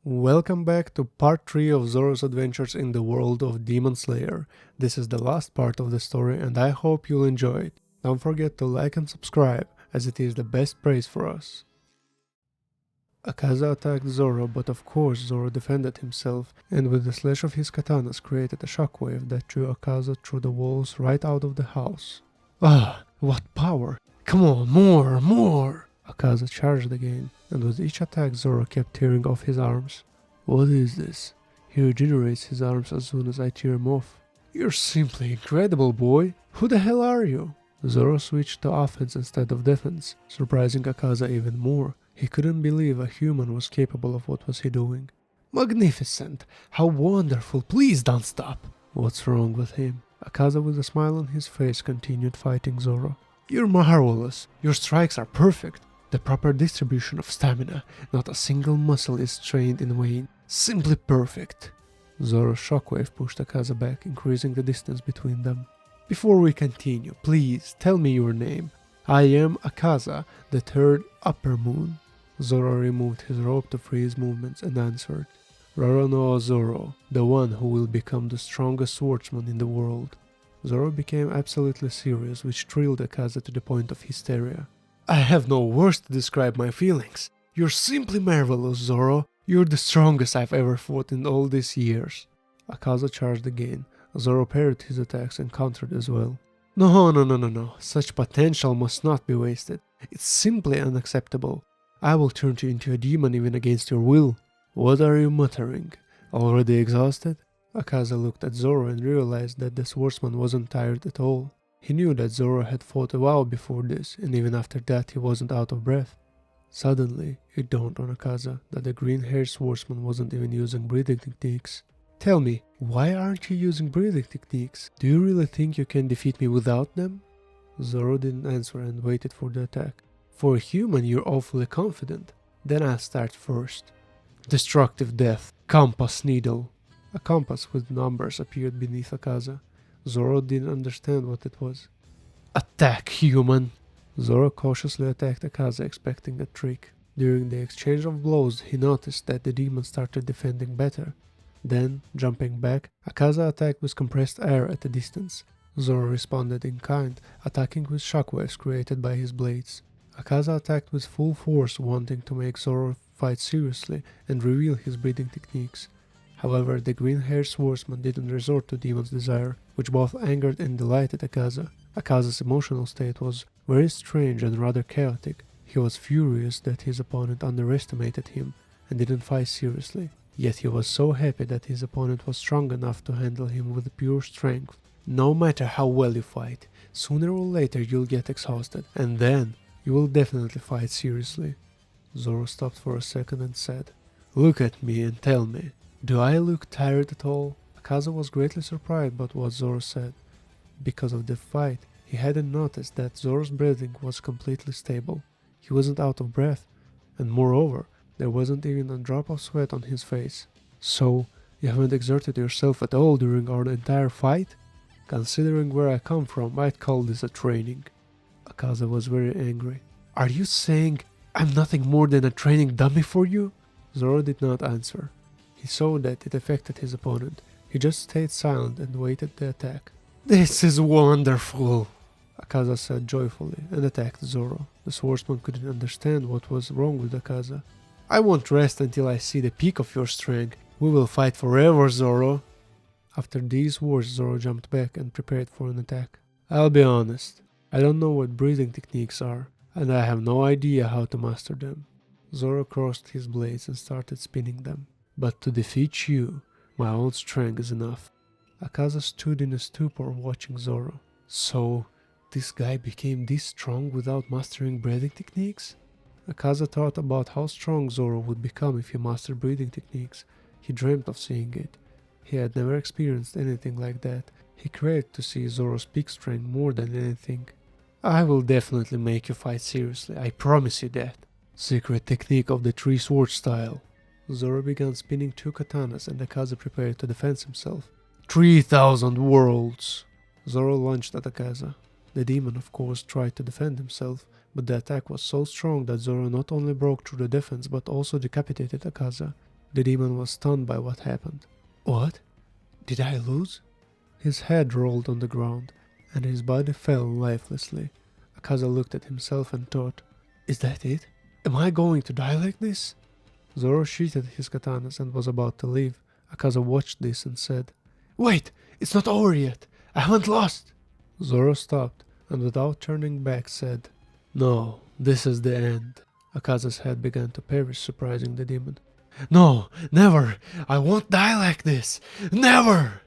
Welcome back to part 3 of Zoro's adventures in the world of Demon Slayer. This is the last part of the story and I hope you'll enjoy it. Don't forget to like and subscribe, as it is the best praise for us. Akaza attacked Zoro, but of course Zoro defended himself, and with the slash of his katanas created a shockwave that threw Akaza through the walls right out of the house. Ah, what power! Come on, more! Akaza charged again, and with each attack Zoro kept tearing off his arms. What is this? He regenerates his arms as soon as I tear him off. You're simply incredible, boy! Who the hell are you? Zoro switched to offense instead of defense, surprising Akaza even more. He couldn't believe a human was capable of what was he doing. Magnificent! How wonderful! Please don't stop! What's wrong with him? Akaza with a smile on his face continued fighting Zoro. You're marvelous! Your strikes are perfect! The proper distribution of stamina, not a single muscle is strained in vain. Simply perfect! Zoro's shockwave pushed Akaza back, increasing the distance between them. Before we continue, please tell me your name. I am Akaza, the third upper moon. Zoro removed his robe to free his movements and answered. Roro no Zoro, the one who will become the strongest swordsman in the world. Zoro became absolutely serious, which thrilled Akaza to the point of hysteria. I have no words to describe my feelings. You're simply marvelous, Zoro. You're the strongest I've ever fought in all these years. Akaza charged again. Zoro parried his attacks and countered as well. No. Such potential must not be wasted. It's simply unacceptable. I will turn you into a demon even against your will. What are you muttering? Already exhausted? Akaza looked at Zoro and realized that the swordsman wasn't tired at all. He knew that Zoro had fought a while before this, and even after that he wasn't out of breath. Suddenly, it dawned on Akaza that the green-haired swordsman wasn't even using breathing techniques. Tell me, why aren't you using breathing techniques? Do you really think you can defeat me without them? Zoro didn't answer and waited for the attack. For a human, you're awfully confident. Then I'll start first. Destructive Death. Compass Needle. A compass with numbers appeared beneath Akaza. Zoro didn't understand what it was. Attack, human! Zoro cautiously attacked Akaza, expecting a trick. During the exchange of blows, he noticed that the demon started defending better. Then, jumping back, Akaza attacked with compressed air at a distance. Zoro responded in kind, attacking with shockwaves created by his blades. Akaza attacked with full force, wanting to make Zoro fight seriously and reveal his breathing techniques. However, the green-haired swordsman didn't resort to Demon's desire, which both angered and delighted Akaza. Akaza's emotional state was very strange and rather chaotic. He was furious that his opponent underestimated him and didn't fight seriously. Yet he was so happy that his opponent was strong enough to handle him with pure strength. No matter how well you fight, sooner or later you'll get exhausted, and then you will definitely fight seriously. Zoro stopped for a second and said, Look at me and tell me, do I look tired at all? Akaza was greatly surprised by what Zoro said. Because of the fight, he hadn't noticed that Zoro's breathing was completely stable. He wasn't out of breath, and moreover, there wasn't even a drop of sweat on his face. So, you haven't exerted yourself at all during our entire fight? Considering where I come from, I'd call this a training. Akaza was very angry. Are you saying I'm nothing more than a training dummy for you? Zoro did not answer. He saw that it affected his opponent. He just stayed silent and waited the attack. This is wonderful! Akaza said joyfully and attacked Zoro. The swordsman couldn't understand what was wrong with Akaza. I won't rest until I see the peak of your strength. We will fight forever, Zoro! After these words, Zoro jumped back and prepared for an attack. I'll be honest, I don't know what breathing techniques are, and I have no idea how to master them. Zoro crossed his blades and started spinning them. But to defeat you, my own strength is enough. Akaza stood in a stupor watching Zoro. So, this guy became this strong without mastering breathing techniques? Akaza thought about how strong Zoro would become if he mastered breathing techniques. He dreamt of seeing it. He had never experienced anything like that. He craved to see Zoro's peak strength more than anything. I will definitely make you fight seriously, I promise you that. Secret technique of the three sword style. Zoro began spinning two katanas and Akaza prepared to defend himself. 3,000 worlds! Zoro lunged at Akaza. The demon of course tried to defend himself, but the attack was so strong that Zoro not only broke through the defense but also decapitated Akaza. The demon was stunned by what happened. What? Did I lose? His head rolled on the ground, and his body fell lifelessly. Akaza looked at himself and thought, is that it? Am I going to die like this? Zoro sheathed his katanas and was about to leave. Akaza watched this and said, Wait, it's not over yet. I haven't lost. Zoro stopped and without turning back said, No, this is the end. Akaza's head began to perish, surprising the demon. No, never! I won't die like this! Never!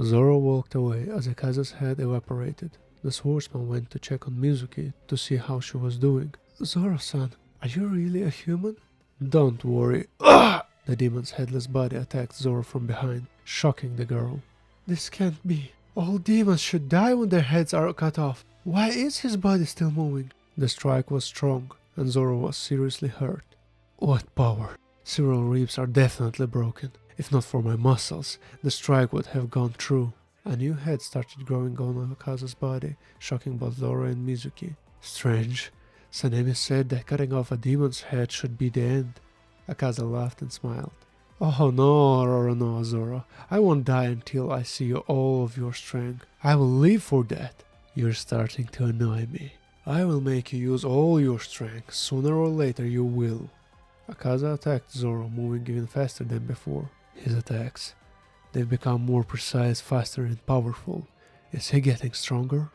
Zoro walked away as Akaza's head evaporated. The swordsman went to check on Mizuki to see how she was doing. Zoro-san, are you really a human? Don't worry. Ah! The demon's headless body attacked Zoro from behind, shocking the girl. This can't be. All demons should die when their heads are cut off. Why is his body still moving? The strike was strong, and Zoro was seriously hurt. What power! Several ribs are definitely broken. If not for my muscles, the strike would have gone through. A new head started growing on Akaza's body, shocking both Zoro and Mizuki. Strange. Sanemi said that cutting off a demon's head should be the end. Akaza laughed and smiled. Oh no, Zoro. I won't die until I see all of your strength. I will live for that. You're starting to annoy me. I will make you use all your strength. Sooner or later you will. Akaza attacked Zoro, moving even faster than before. His attacks. They've become more precise, faster and powerful. Is he getting stronger?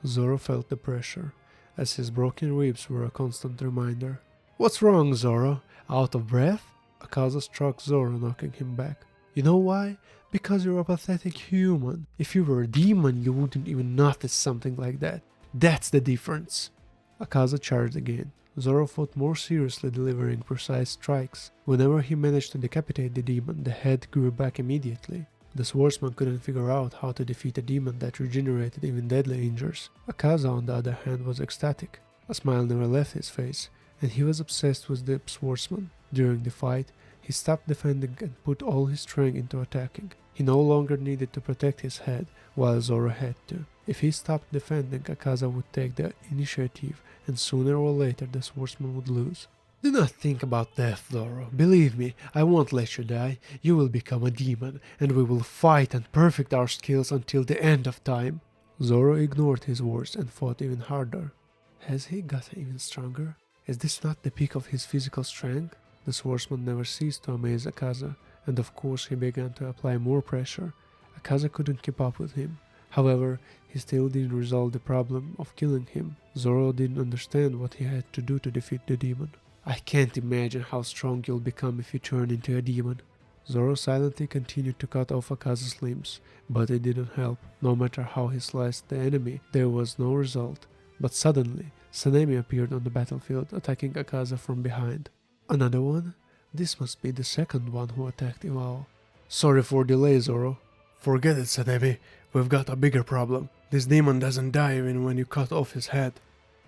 Zoro felt the pressure, as his broken ribs were a constant reminder. What's wrong, Zoro? Out of breath? Akaza struck Zoro, knocking him back. You know why? Because you're a pathetic human. If you were a demon, you wouldn't even notice something like that. That's the difference. Akaza charged again. Zoro fought more seriously, delivering precise strikes. Whenever he managed to decapitate the demon, the head grew back immediately. The swordsman couldn't figure out how to defeat a demon that regenerated even deadly injuries. Akaza, on the other hand, was ecstatic. A smile never left his face, and he was obsessed with the swordsman. During the fight, he stopped defending and put all his strength into attacking. He no longer needed to protect his head, while Zoro had to. If he stopped defending, Akaza would take the initiative, and sooner or later the swordsman would lose. Do not think about death, Zoro. Believe me, I won't let you die. You will become a demon, and we will fight and perfect our skills until the end of time. Zoro ignored his words and fought even harder. Has he gotten even stronger? Is this not the peak of his physical strength? The swordsman never ceased to amaze Akaza, and of course he began to apply more pressure. Akaza couldn't keep up with him. However, he still didn't resolve the problem of killing him. Zoro didn't understand what he had to do to defeat the demon. I can't imagine how strong you'll become if you turn into a demon. Zoro silently continued to cut off Akaza's limbs, but it didn't help. No matter how he sliced the enemy, there was no result. But suddenly, Sanemi appeared on the battlefield, attacking Akaza from behind. Another one? This must be the second one who attacked Iwao. Sorry for delay, Zoro. Forget it, Sanemi. We've got a bigger problem. This demon doesn't die even when you cut off his head.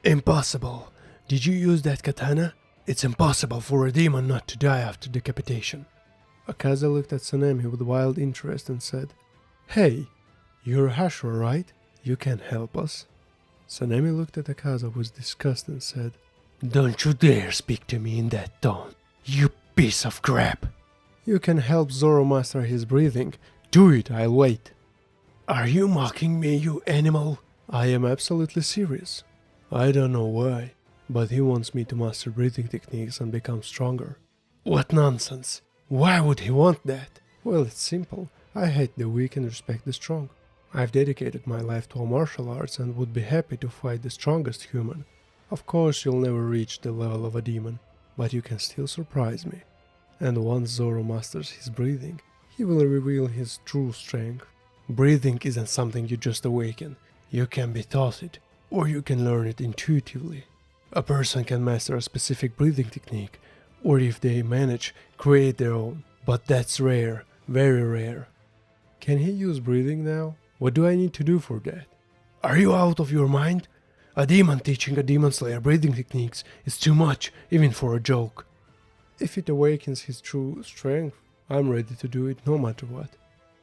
Impossible. Did you use that katana? It's impossible for a demon not to die after decapitation. Akaza looked at Sanemi with wild interest and said, Hey, you're Hashira, right? You can help us. Sanemi looked at Akaza with disgust and said, Don't you dare speak to me in that tone, you piece of crap. You can help Zoro master his breathing. Do it, I'll wait. Are you mocking me, you animal? I am absolutely serious. I don't know why, but he wants me to master breathing techniques and become stronger. What nonsense! Why would he want that? Well, it's simple. I hate the weak and respect the strong. I've dedicated my life to martial arts and would be happy to fight the strongest human. Of course, you'll never reach the level of a demon, but you can still surprise me. And once Zoro masters his breathing, he will reveal his true strength. Breathing isn't something you just awaken. You can be taught it, or you can learn it intuitively. A person can master a specific breathing technique, or if they manage, create their own. But that's rare, very rare. Can he use breathing now? What do I need to do for that? Are you out of your mind? A demon teaching a demon slayer breathing techniques is too much, even for a joke. If it awakens his true strength, I'm ready to do it no matter what.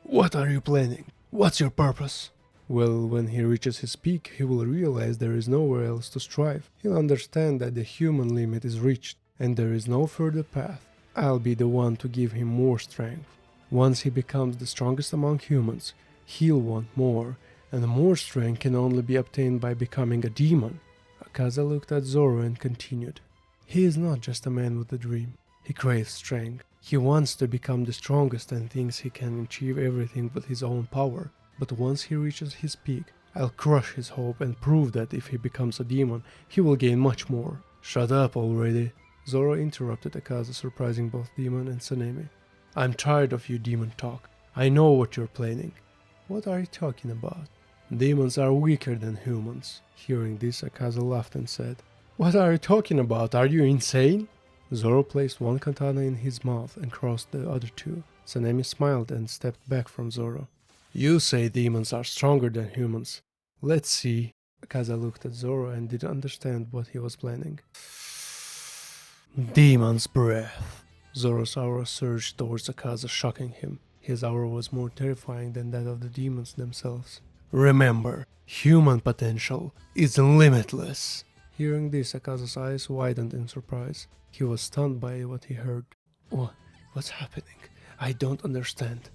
What are you planning? What's your purpose? Well, when he reaches his peak, he will realize there is nowhere else to strive. He'll understand that the human limit is reached, and there is no further path. I'll be the one to give him more strength. Once he becomes the strongest among humans, he'll want more, and more strength can only be obtained by becoming a demon. Akaza looked at Zoro and continued. He is not just a man with a dream. He craves strength. He wants to become the strongest and thinks he can achieve everything with his own power. But once he reaches his peak, I'll crush his hope and prove that if he becomes a demon, he will gain much more. Shut up already. Zoro interrupted Akaza, surprising both Demon and Sanemi. I'm tired of your demon talk. I know what you're planning. What are you talking about? Demons are weaker than humans. Hearing this, Akaza laughed and said, What are you talking about? Are you insane? Zoro placed one katana in his mouth and crossed the other two. Sanemi smiled and stepped back from Zoro. You say demons are stronger than humans. Let's see. Akaza looked at Zoro and didn't understand what he was planning. Demon's breath. Zoro's aura surged towards Akaza, shocking him. His aura was more terrifying than that of the demons themselves. Remember, human potential is limitless. Hearing this, Akaza's eyes widened in surprise. He was stunned by what he heard. What's happening? I don't understand.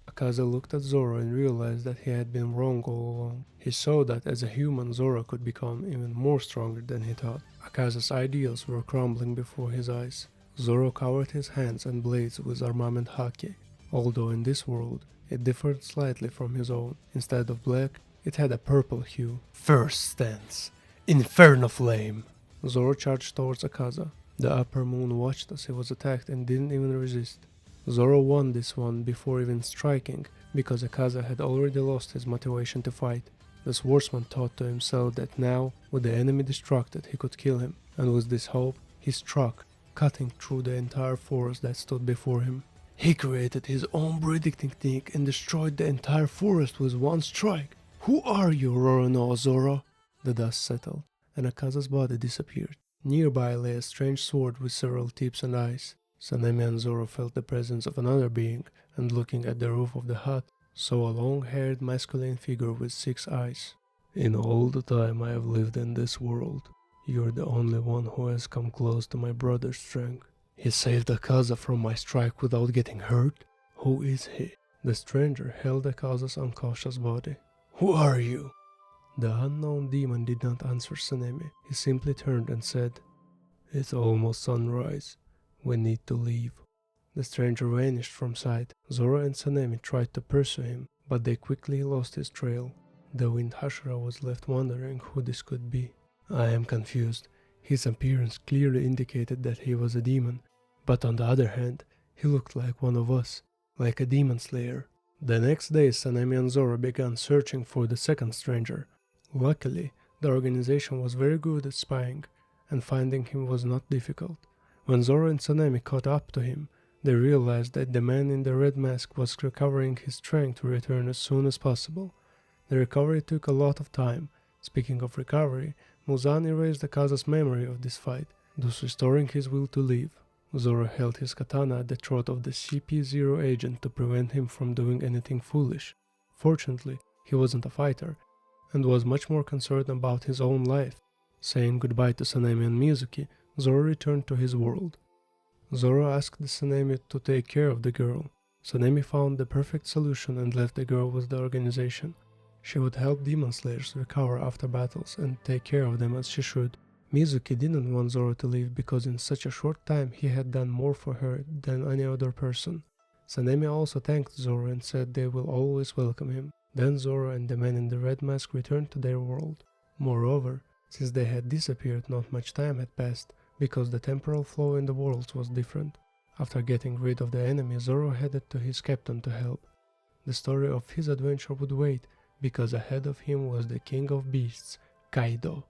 Akaza looked at Zoro and realized that he had been wrong all along. He saw that as a human, Zoro could become even more stronger than he thought. Akaza's ideals were crumbling before his eyes. Zoro covered his hands and blades with armament haki. Although in this world, it differed slightly from his own. Instead of black, it had a purple hue. First stance. Inferno Flame! Zoro charged towards Akaza. The upper moon watched as he was attacked and didn't even resist. Zoro won this one before even striking, because Akaza had already lost his motivation to fight. The swordsman thought to himself that now, with the enemy distracted, he could kill him, and with this hope, he struck, cutting through the entire forest that stood before him. He created his own breathing technique and destroyed the entire forest with one strike. Who are you, Roronoa Zoro? The dust settled, and Akaza's body disappeared. Nearby lay a strange sword with several tips and eyes. Sanemi and Zoro felt the presence of another being, and looking at the roof of the hut, saw a long-haired masculine figure with 6 eyes. In all the time I have lived in this world, you're the only one who has come close to my brother's strength. He saved Akaza from my strike without getting hurt? Who is he? The stranger held Akaza's unconscious body. Who are you? The unknown demon did not answer Sanemi. He simply turned and said, It's almost sunrise. We need to leave. The stranger vanished from sight. Zoro and Sanemi tried to pursue him, but they quickly lost his trail. The Wind Hashira was left wondering who this could be. I am confused. His appearance clearly indicated that he was a demon, but on the other hand, he looked like one of us, like a demon slayer. The next day, Sanemi and Zoro began searching for the second stranger. Luckily, the organization was very good at spying, and finding him was not difficult. When Zoro and Sanemi caught up to him, they realized that the man in the red mask was recovering his strength to return as soon as possible. The recovery took a lot of time. Speaking of recovery, Muzan erased Akaza's memory of this fight, thus restoring his will to live. Zoro held his katana at the throat of the CP0 agent to prevent him from doing anything foolish. Fortunately, he wasn't a fighter, and was much more concerned about his own life. Saying goodbye to Sanemi and Mizuki, Zoro returned to his world. Zoro asked the Sanemi to take care of the girl. Sanemi found the perfect solution and left the girl with the organization. She would help demon slayers recover after battles and take care of them as she should. Mizuki didn't want Zoro to leave because in such a short time he had done more for her than any other person. Sanemi also thanked Zoro and said they will always welcome him. Then Zoro and the man in the red mask returned to their world. Moreover, since they had disappeared, not much time had passed, because the temporal flow in the worlds was different. After getting rid of the enemy, Zoro headed to his captain to help. The story of his adventure would wait, because ahead of him was the king of beasts, Kaido.